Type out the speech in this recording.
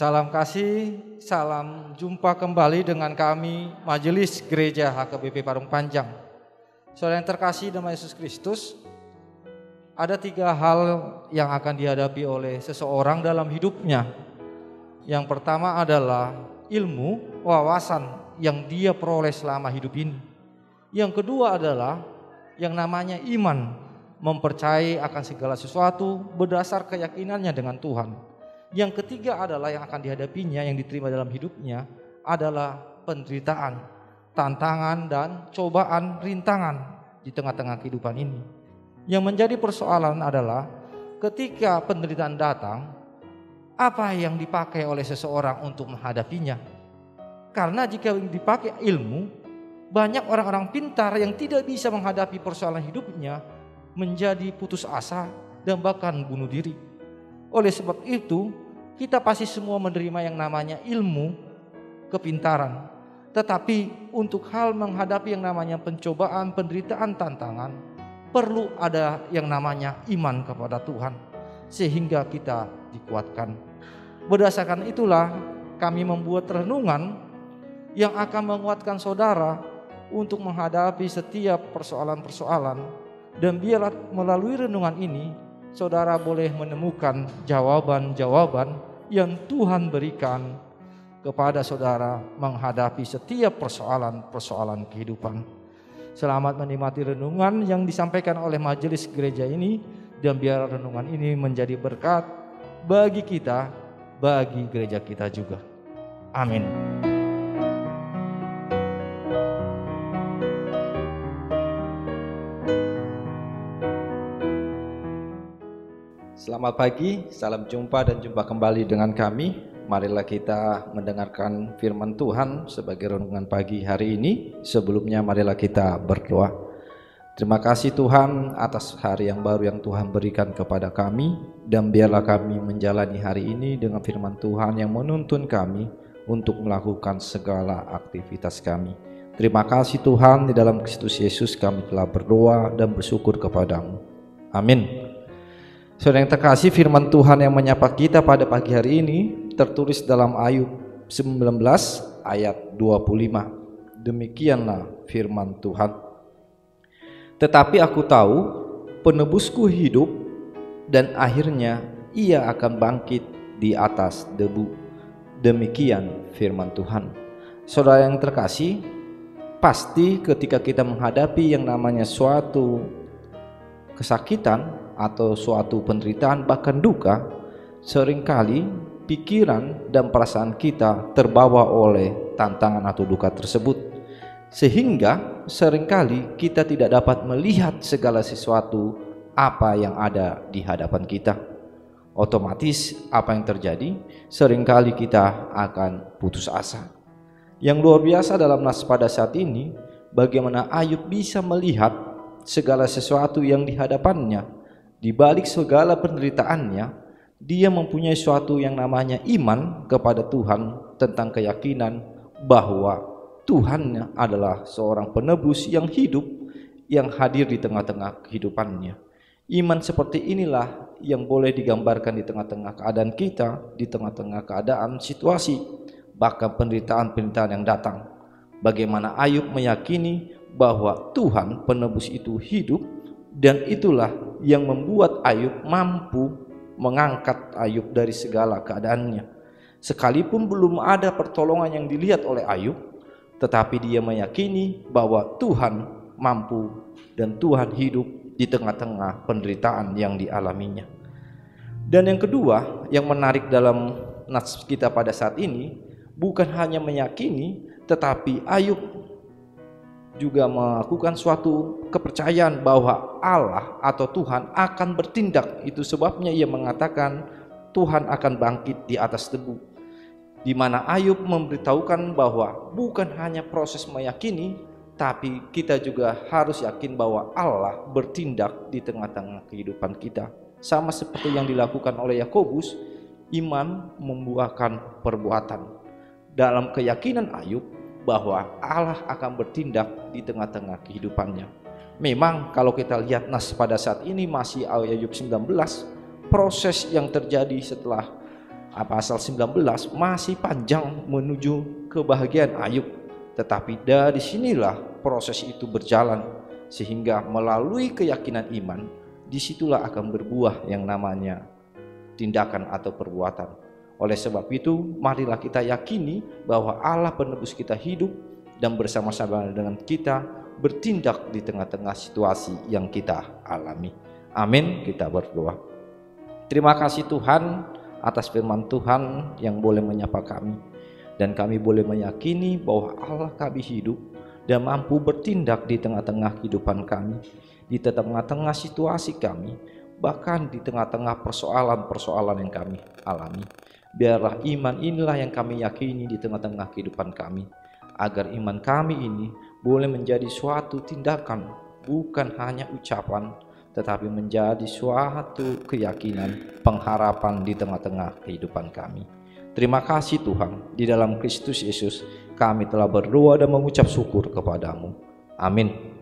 Salam kasih, salam jumpa kembali dengan kami Majelis Gereja HKBP Parung Panjang. Saudara yang terkasih dalam Yesus Kristus, ada 3 hal yang akan dihadapi oleh seseorang dalam hidupnya. Yang pertama adalah ilmu, wawasan yang dia peroleh selama hidup ini. Yang kedua adalah yang namanya iman, mempercayai akan segala sesuatu berdasar keyakinannya dengan Tuhan. Yang ketiga adalah yang akan dihadapinya, yang diterima dalam hidupnya adalah penderitaan, tantangan dan cobaan, rintangan di tengah-tengah kehidupan ini. Yang menjadi persoalan adalah ketika penderitaan datang, apa yang dipakai oleh seseorang untuk menghadapinya. Karena jika dipakai ilmu, banyak orang-orang pintar yang tidak bisa menghadapi persoalan hidupnya menjadi putus asa dan bahkan bunuh diri. Oleh sebab itu, kita pasti semua menerima yang namanya ilmu, kepintaran. Tetapi untuk hal menghadapi yang namanya pencobaan, penderitaan, tantangan, perlu ada yang namanya iman kepada Tuhan, sehingga kita dikuatkan. Berdasarkan itulah kami membuat renungan yang akan menguatkan saudara untuk menghadapi setiap persoalan-persoalan. Dan biarlah melalui renungan ini saudara boleh menemukan jawaban-jawaban yang Tuhan berikan kepada saudara menghadapi setiap persoalan-persoalan kehidupan. Selamat menikmati renungan yang disampaikan oleh majelis gereja ini, dan biar renungan ini menjadi berkat bagi kita, bagi gereja kita juga. Amin. Selamat pagi, salam jumpa dan jumpa kembali dengan kami. Marilah kita mendengarkan firman Tuhan sebagai renungan pagi hari ini. Sebelumnya marilah kita berdoa. Terima kasih Tuhan atas hari yang baru yang Tuhan berikan kepada kami. Dan biarlah kami menjalani hari ini dengan firman Tuhan yang menuntun kami untuk melakukan segala aktivitas kami. Terima kasih Tuhan, di dalam Kristus Yesus kami telah berdoa dan bersyukur kepadamu. Amin. Saudara yang terkasih, firman Tuhan yang menyapa kita pada pagi hari ini tertulis dalam Ayub 19 ayat 25. Demikianlah firman Tuhan. Tetapi aku tahu penebusku hidup dan akhirnya ia akan bangkit di atas debu. Demikian firman Tuhan. Saudara yang terkasih, pasti ketika kita menghadapi yang namanya suatu kesakitan atau suatu penderitaan bahkan duka, seringkali pikiran dan perasaan kita terbawa oleh tantangan atau duka tersebut, sehingga seringkali kita tidak dapat melihat segala sesuatu apa yang ada di hadapan kita. Otomatis apa yang terjadi? Seringkali kita akan putus asa. Yang luar biasa dalam nas pada saat ini, bagaimana Ayub bisa melihat segala sesuatu yang di hadapannya. Di balik segala penderitaannya, dia mempunyai suatu yang namanya iman kepada Tuhan, tentang keyakinan bahwa Tuhan adalah seorang penebus yang hidup, yang hadir di tengah-tengah kehidupannya. Iman seperti inilah yang boleh digambarkan di tengah-tengah keadaan kita, di tengah-tengah keadaan situasi, bahkan penderitaan-penderitaan yang datang. Bagaimana Ayub meyakini bahwa Tuhan penebus itu hidup, dan itulah yang membuat Ayub mampu mengangkat Ayub dari segala keadaannya. Sekalipun belum ada pertolongan yang dilihat oleh Ayub, tetapi dia meyakini bahwa Tuhan mampu dan Tuhan hidup di tengah-tengah penderitaan yang dialaminya. Dan yang kedua yang menarik dalam nas kita pada saat ini, bukan hanya meyakini, tetapi Ayub juga melakukan suatu kepercayaan bahwa Allah atau Tuhan akan bertindak. Itu sebabnya ia mengatakan Tuhan akan bangkit di atas debu, di mana Ayub memberitahukan bahwa bukan hanya proses meyakini, tapi kita juga harus yakin bahwa Allah bertindak di tengah-tengah kehidupan kita. Sama seperti yang dilakukan oleh Yakobus, iman membuahkan perbuatan. Dalam keyakinan Ayub bahwa Allah akan bertindak di tengah-tengah kehidupannya. Memang kalau kita lihat nas pada saat ini masih Ayub 19, proses yang terjadi setelah pasal 19 masih panjang menuju kebahagiaan Ayub. Tetapi dari sinilah proses itu berjalan, sehingga melalui keyakinan iman, disitulah akan berbuah yang namanya tindakan atau perbuatan. Oleh sebab itu, marilah kita yakini bahwa Allah penebus kita hidup dan bersama-sama dengan kita bertindak di tengah-tengah situasi yang kita alami. Amin. Kita berdoa. Terima kasih Tuhan atas firman Tuhan yang boleh menyapa kami, dan kami boleh meyakini bahwa Allah kami hidup dan mampu bertindak di tengah-tengah kehidupan kami, di tengah-tengah situasi kami, bahkan di tengah-tengah persoalan-persoalan yang kami alami. Biarlah iman inilah yang kami yakini di tengah-tengah kehidupan kami, agar iman kami ini boleh menjadi suatu tindakan, bukan hanya ucapan, tetapi menjadi suatu keyakinan, pengharapan di tengah-tengah kehidupan kami. Terima kasih Tuhan, di dalam Kristus Yesus kami telah berdoa dan mengucap syukur kepadamu. Amin.